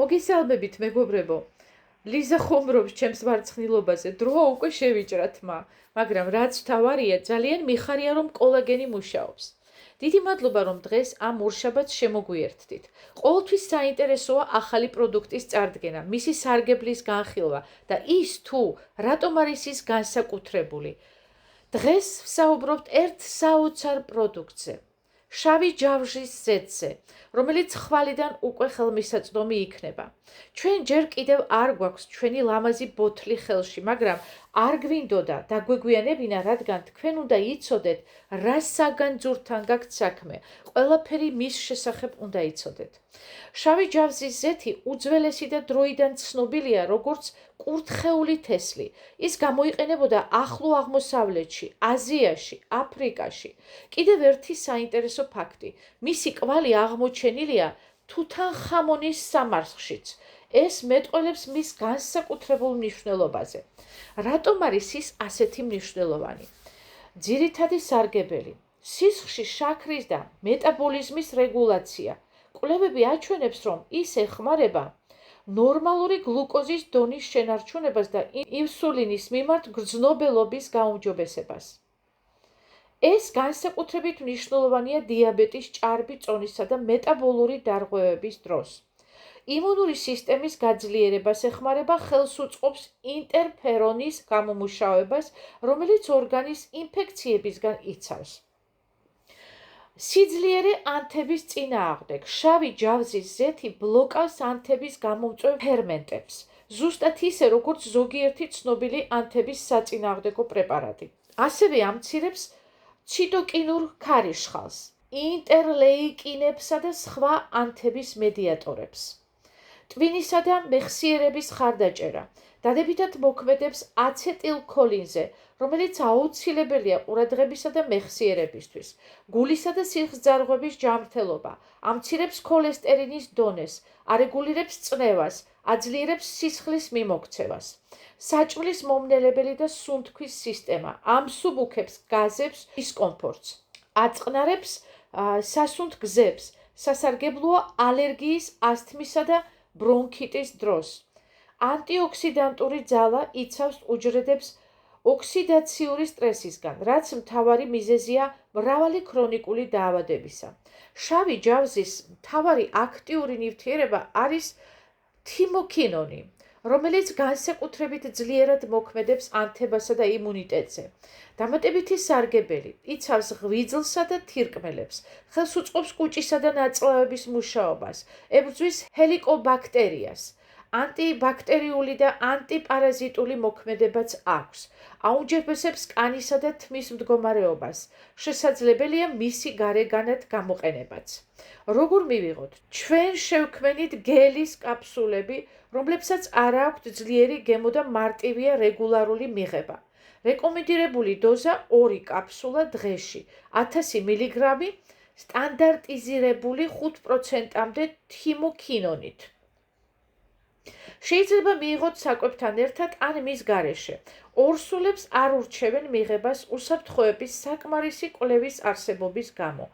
მოგესალმებით, მეგობრებო. ლიზა ხომრობს ჩემს მარცხნილობაზე. დროა უკვე შევიჭრა თმა, მაგრამ რაც თავარია, ძალიან მიხარია რომ კოლაგენი მუშაობს. დიდი მადლობა რომ დღეს ამ ორშაბათს შემოგვიერთდით. ყოველთვის საინტერესოა ახალი პროდუქტის წარდგენა, მისი სარგებლის განხილვა და ის თუ რატომ არის ის განსაკუთრებული. დღეს ვსაუბრობთ ერთ საოცარ პროდუქტზე. შავი ჯავშის ზეთზე, რომელიც ხვალიდან უკვე ხელმისაწვდომი იქნება. ჩვენ ჯერ კიდევ არ გვაქვს ჩვენი ლამაზი ბოთლი ხელში, მაგრამ არ გვინდოდა დაგვეგვიანებინა, რადგან თქვენ უნდა იცოდეთ, რა საგანძურთან გაქვთ საქმე. ყველაფერი მის შესახებ უნდა იცოდეთ. შავი ჯავშის ზეთი უძველესი და დროიდან ცნობილია როგორც კურთხეული თესლი. ის გამოიყენებოდა ახლო აღმოსავლეთში, აზიაში, აფრიკაში. კიდევ ერთი საინტერესო ფაქტი. მისი კვალი აღმოჩენილია თუთანხამონის სამარხშიც. ეს მეტყველებს მის განსაკუთრებულ მნიშვნელობაზე. რატომ არის ის ასეთი მნიშვნელოვანი? ძირითადი სარგებელი: სისხლში შაქრის და მეტაბოლიზმის რეგულაცია. კვლევები აჩვენებს, რომ ის ეხმარება ნორმალური გლუკოზის დონის შენარჩუნებას და ინსულინის მიმართ გრძნობელობის გაუმჯობესებას. ეს განსაკუთრებით მნიშვნელოვანია დიაბეტის, ჭარბი წონისა და მეტაბოლური დარღვევების დროს. იმუნური სისტემის გაძლიერებას ეხმარება, ხელს უწყობს ინტერფერონის გამომუშავებას, რომელიც ორგანის ინფექციებისგან იცავს. სიძლიერე ანთების წინააღმდეგ. შავი ჯავშის ზეთი ბლოკავს ანთების გამომწვევ ფერმენტებს, ზუსტად ისე, როგორც ზოგიერთი ცნობილი ანთების საწინააღმდეგო პრეპარატი. ასევე ამცირებს ციტოკინურ ქარიშხალს, ინტერლეიკინებსა და სხვა ანთების მედიატორებს. ტვინისა და მეხსიერების ხარდაჭერა. დადებითად მოქმედებს აცეტილქოლინზე, რომელიც აუცილებელია ყურადღებისა და მეხსიერებისთვის. გულისა და სისხლძარღვების ჯანმრთელობა. ამცირებს ქოლესტერინის დონეს, არეგულირებს წნევას, აძლიერებს სისხლის მიმოქცევას. საჭმლის მომნელებელი და სუნთქვის სისტემა. ამსუბუქებს გაზებს, დისკომფორტს. აწყნარებს სასუნთ გზებს. სასარგებლოა ალერგიის, ასთმისა და ბრონქიტის დროს. ანტიოქსიდანტური ძალა იცავს უჯრედებს ოქსიდაციური სტრესისგან, რაც მთავარი მიზეზია მრავალი ქრონიკული დაავადებისა. შავი ჯავშის მთავარი აქტიური ნივთიერება არის თიმოქინონი, რომელიც განსაკუთრებით ძლიერად მოქმედებს ანთებასა და იმუნიტეტზე. დამატებითი სარგებელი: იცავს ღვიძლსა და თირკმელებს, ხელს უწყობს კუჭისა და ნაწლავების მუშაობას, ებრძვის ჰელიკობაქტერიას. ანტიბაქტერიული და ანტიპარაზიტული მოქმედებაც აქვს. აუმჯობესებს კანისა და თმის მდგომარეობას. შესაძლებელია მისი გარეგანად გამოყენებაც. როგორ მივიღოთ? ჩვენ შევქმნით გელის კაფსულები, რომლებსაც არ აქვთ ძლიერი გემო და მარტივია რეგულარული მიღება. რეკომენდირებული დოზა 2 კაფსულა დღეში, 1000 მგ სტანდარტიზირებული 5%-მდე თიმოქინონით. შეიძლება მიიღოთ საკვებთან ერთად ან მის გარეშე. ორსულებს არ ურჩევენ მიღებას უსაფრთხოების საკმარისი კვლევის არსებობის გამო.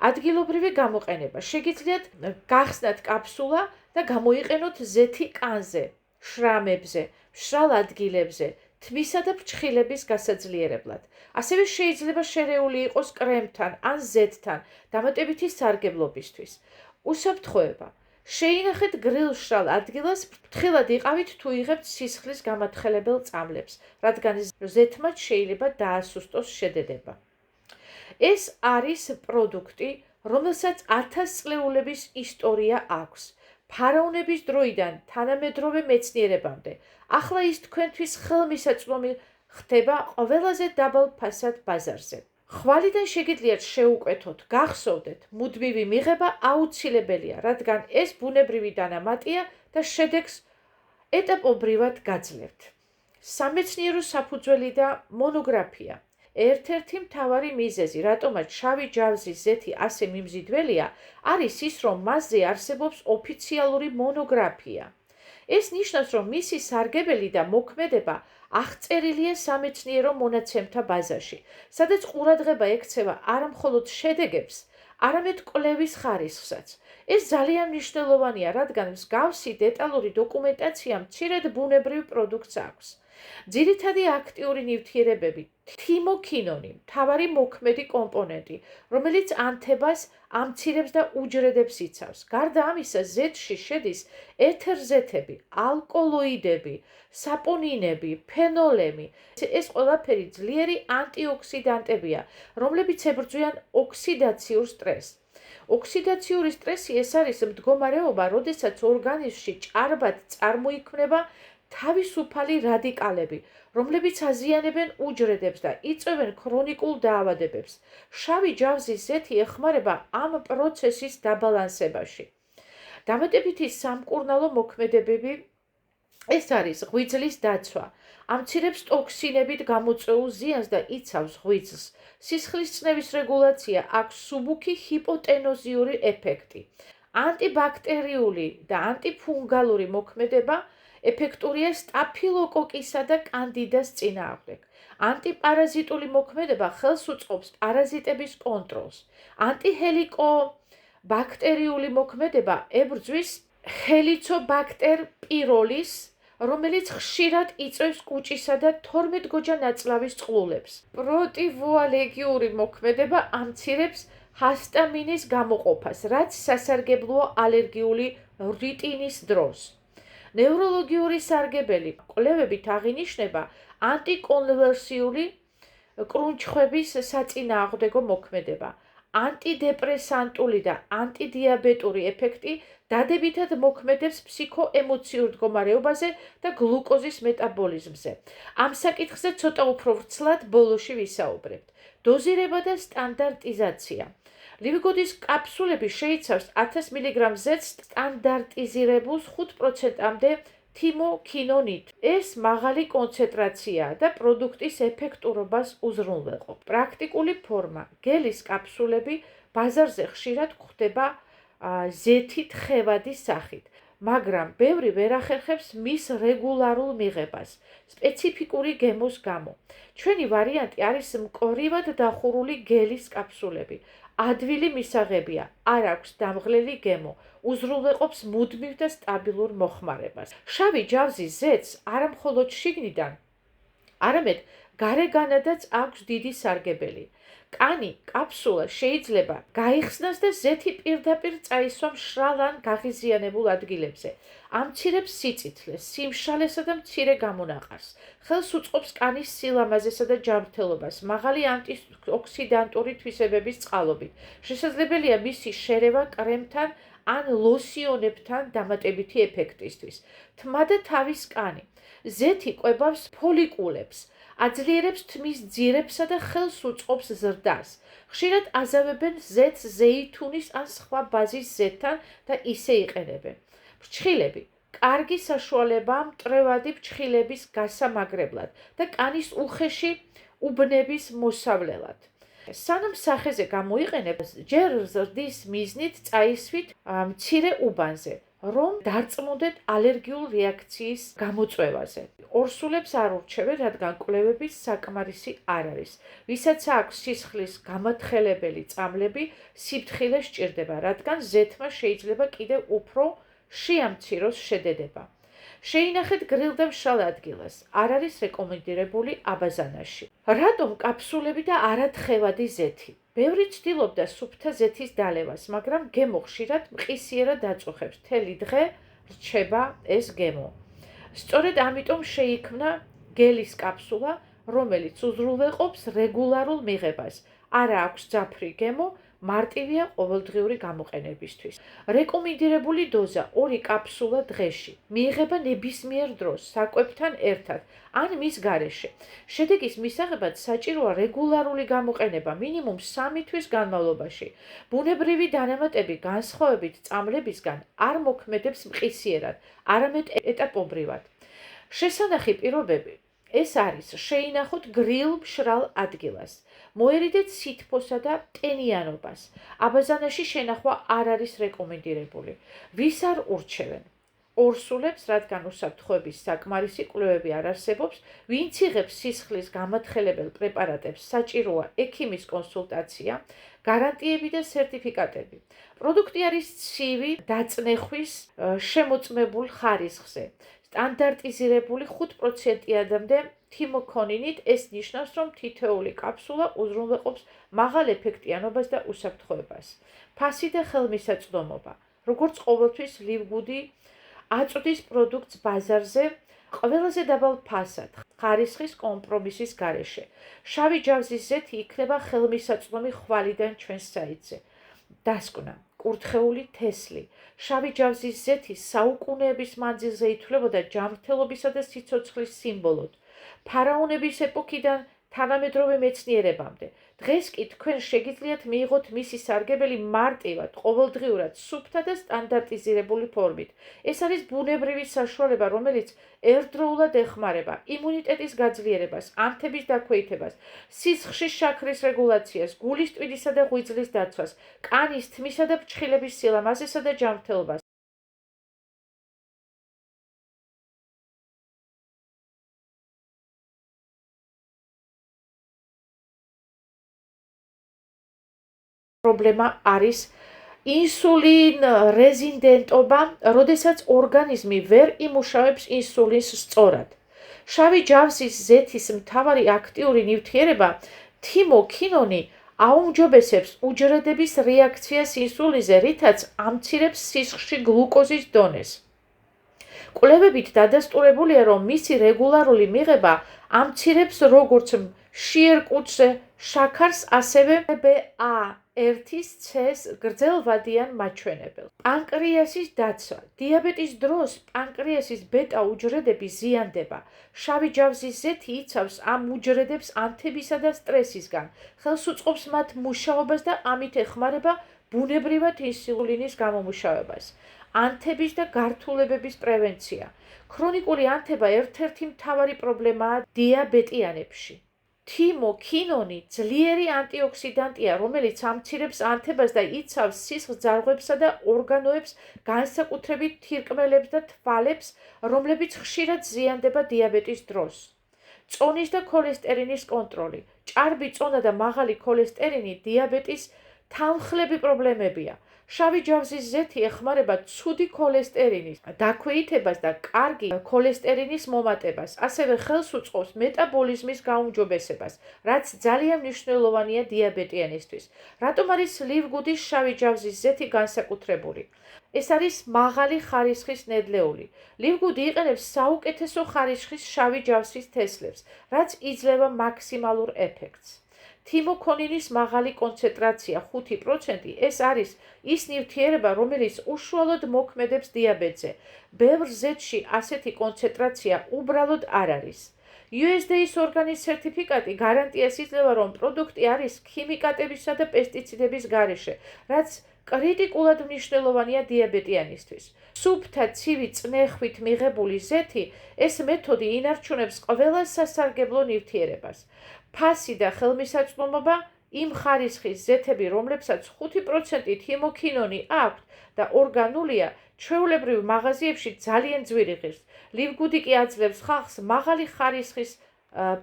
ადგილობრივი გამოყენება. შეგიძლიათ გახსნათ კაფსულა და გამოიყენოთ ზეთი კანზე, შრამებზე, მშრალ ადგილებზე, თმისა და ფრჩხილების გასაძლიერებლად. ასევე შეიძლება შერეული იყოს კრემთან ან ზეთთან დამატებითი სარგებლობისთვის. უსაფრთხოება. შეინახეთ გრილ-მშრალ ადგილას, ფრთხილად იყავით თუ იღებთ სისხლის გამათხელებელ წამლებს, რადგან ზეთმაც შეიძლება დაასუსტოს შედედება. ეს არის პროდუქტი, რომელსაც 1000 წლეულების ისტორია აქვს. ფარაონების დროიდან თანამედროვე მეცნიერებამდე. ახლა ის თქვენთვის ხელმისაწვდომი ხდება ყველაზე დაბალ ფასად ბაზარზე. ხვალიდან შეგიძლიათ შეუკვეთოთ, გახსოვდეთ, მუდმივი მიღება აუცილებელია, რადგან ეს ბუნებრივი დანამატია და შედეგს ეტაპობრივად გაძლევთ. სამეცნიერო საფუძველი და მონოგრაფია. ერთ-ერთი მთავარი მიზეზი, რატომაც შავი ჯავშის ზეთი ასე მიმზიდველია, არის ის, რომ მასზე არსებობს ოფიციალური მონოგრაფია. ეს ნიშნავს, რომ მისი სარგებელი და მოქმედება აღწერილია სამეცნიერო მონაცემთა ბაზაში, სადაც ყურადღება ექცევა არა მხოლოდ შედეგებს, არამედ კვლევის ხარისხსაც. ეს ძალიან მნიშვნელოვანია, რადგან მსგავსი დეტალური დოკუმენტაცია მცირედ ბუნებრივ პროდუქტს აქვს. ძირითადი აქტიური ნივთიერებები, თიმოქინონი, მთავარი მოქმედი კომპონენტი, რომელიც ანთებას ამცირებს და უჯრედებს იცავს. გარდა ამისა, ზეთში შედის ეთერზეთები, ალკოლოიდები, საპონინები, ფენოლები. ეს ყველაფერი ძლიერი ანტიოქსიდანტებია, რომლებიც ებრძვიან ოქსიდაციურ სტრესს. ოქსიდაციური სტრესი ეს არის მდგომარეობა, როდესაც ორგანიზმში ჭარბად წარმოიქმნება თავისუფალი რადიკალები, რომლებიც აზიანებენ უჯრედებს და იწვევენ ქრონიკულ დაავადებებს. შავი ჯავზის ზეთი ეხმარება ამ პროცესის დაბალანსებაში. დამატებითი სამკურნალო მოქმედებები ეს არის ღვიძლის დაცვა. ამცირებს ტოქსინებით გამოწვეულ ზიანს და იცავს ღვიძლს. სისხლის წნევის რეგულაცია, აქვს მსუბუქი ჰიპოტენოზიური ეფექტი. ანტიბაქტერიული და ანტიფუნგალური მოქმედება ეფექტურია სტაფილოკოკისა და კანდიდას წინააღმდეგ. ანტიპარაზიტული მოქმედება ხელს უწყობს პარაზიტების კონტროლს. ანტიჰელიკობაქტერიული მოქმედება ებრძვის ჰელიცობაქტერ პიროლის, რომელიც ხშირად იწვევს კუჭისა და 12-გოჯა ნაწლავის წყლულებს. პროტივოალერგიული მოქმედება ამცირებს ჰისტამინის გამოყოფას, რაც სასარგებლოა ალერგიული რიტინის დროს. ნევროლოგიური სარგებელი კვლევებით აღინიშნება ანტიკონვულსიული კრუნჩხვების საწინააღმდეგო მოქმედება. ანტიდეპრესანტული და ანტიდიაბეტური ეფექტი დადებითად მოქმედებს ფსიქოემოციურ მდგომარეობაზე და გლუკოზის მეტაბოლიზმზე. ამ საკითხზე ცოტა უფრო ვრცლად ბოლოში ვისაუბრებთ. დოზირება და სტანდარტიზაცია. ლივიგოდის კაფსულები შეიცავს 1000 მგ ზეთს სტანდარტიზირებულ 5%-მდე თიმოქინონით. ეს მაღალი კონცენტრაციაა და პროდუქტის ეფექტურობას უზრუნველყოფს. პრაქტიკული ფორმა. გელის კაფსულები ბაზარზე ხშირად გვხვდება ზეთით ხევადის სახით, მაგრამ ბევრი ვერ ახერხებს მის რეგულარულ მიღებას, სპეციფიკური გემოს გამო. ჩვენი ვარიანტი არის მკვრივად დახურული გელის კაფსულები. ადვილი მისაღებია, არ აქვს დამღლელი გემო, უზრუნველყოფს მუდმივ და სტაბილურ მოხმარებას. შავი ჯავზის ზეთს არა მხოლოდ შიგნიდან, არამედ გარეგანადაც აქვს დიდი სარგებელი. კანი, კაფსულა შეიძლება გაიხსნას და ზეთი პირდაპირ წაისვა მშრალ ან გაღიზიანებულ ადგილებზე. ამცირებს სიწითლეს, სიმშრალესა და მცირე გამონაყარს. ხელს უწყობს კანის სილამაზესა და ჯანმრთელობას, მაღალი ანტიოქსიდანტური თვისებების წყალობით. შესაძლებელია მისი შერევა კრემთან ან ლოსიონებთან დამატებითი ეფექტისთვის. თმა და თავის კანი. ზეთი კვებავს ფოლიკულებს, აძლიერებს თმის ძირებსა და ხელს უწყობს ზრდას. ხშირად აზავებენ ზეთს ზეითუნის ან სხვა ბაზის ზეთთან და ისე იყენებენ. ფრჩხილები. კარგი საშუალებაა მტრევადი ფრჩხილების გასამაგრებლად და კანის უხეში უბნების მოსავლელად. სანამ სახეზე გამოიყენებ, ჯერ ზრდის მიზნით წაისვით მცირე უბანზე, რომ დარწმუნდეთ ალერგიულ რეაქციის გამოწვევაზე. ორსულებს არ ურჩევენ, რადგან კვლევების საკმარისი არ არის. ვისაც აქვს სისხლის გამათხელებელი წამლები, სიფრთხილე სჭირდება, რადგან ზეთმა შეიძლება კიდევ უფრო შეამციროს შედედება. შეინახეთ გრილ და მშრალ ადგილას. არ არის რეკომენდირებული აბაზანაში. რატომ კაფსულები და არა თხევადი ზეთი? ბევრი ცდილობდა სუფთა ზეთის დალევას, მაგრამ გემო ხშირად მყისიერად აწუხებს. მთელი დღე რჩება ეს გემო. სწორედ ამიტომ შეიქმნა გელის კაფსულა, რომელიც უზრუნველყოფს რეგულარულ მიღებას. არა აქვს ძაფრი გემო, მარტივია ყოველდღიური გამოყენებისთვის. რეკომენდირებული დოზა 2 კაფსულა დღეში. მიიღება ნებისმიერ დროს, საკვებთან ერთად, ან მის გარეშე. შედეგის მისაღებად საჭიროა რეგულარული გამოყენება მინიმუმ 3 თვის განმავლობაში. ბუნებრივი დანამატები განსხვავებით წამლებისგან არ მოქმედებს მყისიერად, არამედ ეტაპობრივად. შესანახი პირობები ეს არის შეინახოთ გრილ მშრალ ადგილას. მოერიდეთ სითბოსა და ტენიანობას. აბაზანაში შენახვა არ არის რეკომენდირებული. ვის არ ურჩევენ? ორსულებს, რადგან უსაფრთხოების საკმარისი კვლევები არ არსებობს, ვინც იღებს სისხლის გამათხელებელ პრეპარატებს, საჭიროა ექიმის კონსულტაცია, გარანტიები და სერტიფიკატები. პროდუქტი არის ცივი დაწნეხვის შემოწმებულ ხარისხზე. სტანდარტიზირებული 5%-ამდე თიმოქონინით, ეს ნიშნავს, რომ თითოეული კაფსულა უზრუნველყოფს მაღალ ეფექტიანობას და უსაფრთხოებას. ფასი და ხელმისაწვდომობა. როგორც ყოველთვის ლივგუდი აწვდის პროდუქტს ბაზარზე ყველაზე დაბალ ფასად, ხარისხის კომპრომისის გარეშე. შავი ჯავზის ზეთი იქნება ხელმისაწვდომი ხვალიდან ჩვენს საიტზე. დასკვნა, კურთხეული თესლი. შავი ჯავზის ზეთი საუკუნეების მანძილზე ითვლებოდა ჯანმრთელობისა და სიცოცხლის სიმბოლოდ. ფარაონების ეპოქიდან თანამედროვე მეცნიერებამდე. დღეს კი თქვენ შეგიძლიათ მიიღოთ მისი სარგებელი მარტივად, ყოველდღიურად, სუფთა და სტანდარტიზირებული ფორმით. ეს არის ბუნებრივი საშუალება, რომელიც ერთდროულად ეხმარება იმუნიტეტის გაძლიერებას, ანთების დაქვეითებას, სისხლის შაქრის რეგულაციას, გულის ტვინისა და ღვიძლის დაცვას, კანის, თმისა და ფრჩხილების სილამაზესა და ჯანმრთელობას. პრობლემა არის ინსულინ რეზიდენტობა, როდესაც ორგანიზმი ვერ იმუშავებს ინსულინს სწორად. შავი ჯავზის ზეთის მთავარი აქტიური ნივთიერება თიმოქინონი აუმჯობესებს უჯრედების რეაქციას ინსულინზე, რითაც ამცირებს სისხლში გლუკოზის დონეს. კვლევებით დადასტურებულია, რომ მისი რეგულარული მიღება ამცირებს როგორც მშიერ კუჭზე შაქარს, ასევე BA1-ის C-ს გრძელვადიან მაჩვენებელს. პანკრეასის დაცვა. დიაბეტის დროს პანკრეასის ბეტა უჯრედები ზიანდება. შავი ჯავზის ზეთი იცავს ამ უჯრედებს ანთებისა და სტრესისგან, ხელს უწყობს მათ მუშაობას და ამით ეხმარება ბუნებრივად ინსულინის გამომუშავებას. ანთების და გართულებების პრევენცია. ქრონიკული ანთება ერთ-ერთი მთავარი პრობლემაა დიაბეტიანებში. თიმოქინონი ძლიერი ანტიოქსიდანტია, რომელიც ამცირებს ანთებას და იცავს სისხლ ძარღვებსა და ორგანოებს, განსაკუთრებით თირკმელებს და თვალებს, რომლებიც ხშირად ზიანდება დიაბეტის დროს. წონის და ქოლესტერინის კონტროლი. ჭარბი წონა და მაღალი ქოლესტერინი დიაბეტის თანმხლები პრობლემებია. შავი ჯავზის ზეთი ეხმარება ცუდი ქოლესტერინის დაქვეითებას და კარგი ქოლესტერინის მომატებას, ასევე ხელს უწყობს მეტაბოლიზმის გაუმჯობესებას, რაც ძალიან მნიშვნელოვანია დიაბეტიანისთვის. რატომ არის ლივგუდის შავი ჯავზის ზეთი განსაკუთრებული? ეს არის მაღალი ხარისხის ნედლეული. ლივგუდი იყენებს საუკეთესო ხარისხის შავი ჯავზის თესლებს, რაც იძლევა მაქსიმალურ ეფექტს. თიმოქონინის მაღალი კონცენტრაცია 5%, ეს არის ის ნივთიერება, რომელიც უშუალოდ მოქმედებს დიაბეტზე. ბევრ ზეთში ასეთი კონცენტრაცია უბრალოდ არ არის. USDA-ის ორგანის სერტიფიკატი გარანტიას იძლევა, რომ პროდუქტი არის ქიმიკატებისა და პესტიციდების გარეშე, რაც კრიტიკულად მნიშვნელოვანია დიაბეტიანისთვის. სუფთა ცივი წნეხვით მიღებული ზეთი, ეს მეთოდი ინარჩუნებს ყველა სასარგებლო ნივთიერებას. ფასი და ხელმისაწვდომობა. იმ ხარისხის ზეთები, რომლებსაც 5% თიმოქინონი აქვთ და ორგანულია, ჩვეულებრივ მაღაზიებში ძალიან ძვირი ღირს. ლივგუდი კი აძლევს ხალხს მაღალი ხარისხის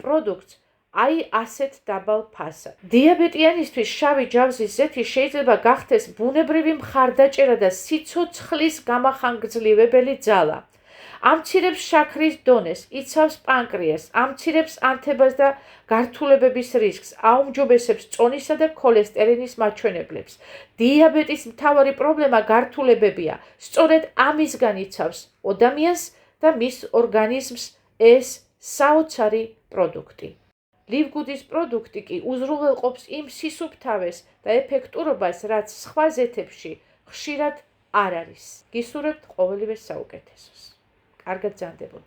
პროდუქტს, აი ასეთ დაბალ ფასად. დიაბეტიანისთვის შავი ჯავზის ზეთი შეიძლება გახდეს ბუნებრივი მხარდაჭერა და სიცოცხლის გამახანგრძლივებელი ძალა. ამცირებს შაქრის დონეს, იცავს პანკრეას, ამცირებს ანთებას და გართულებების რისკს, აუმჯობესებს წონისა და ქოლესტერინის მაჩვენებლებს. დიაბეტის მთავარი პრობლემა გართულებებია. სწორედ ამისგან იცავს ადამიანს და მის ორგანიზმს ეს საოცარი პროდუქტი. ლივგუდის პროდუქტი კი უზრუნველყოფს იმ სისუფთავეს და ეფექტურობას, რაც სხვა ზეთებში ხშირად არ არის. გისურვებთ ყოველივე საუკეთესოს. კარგად ზანდებოდ.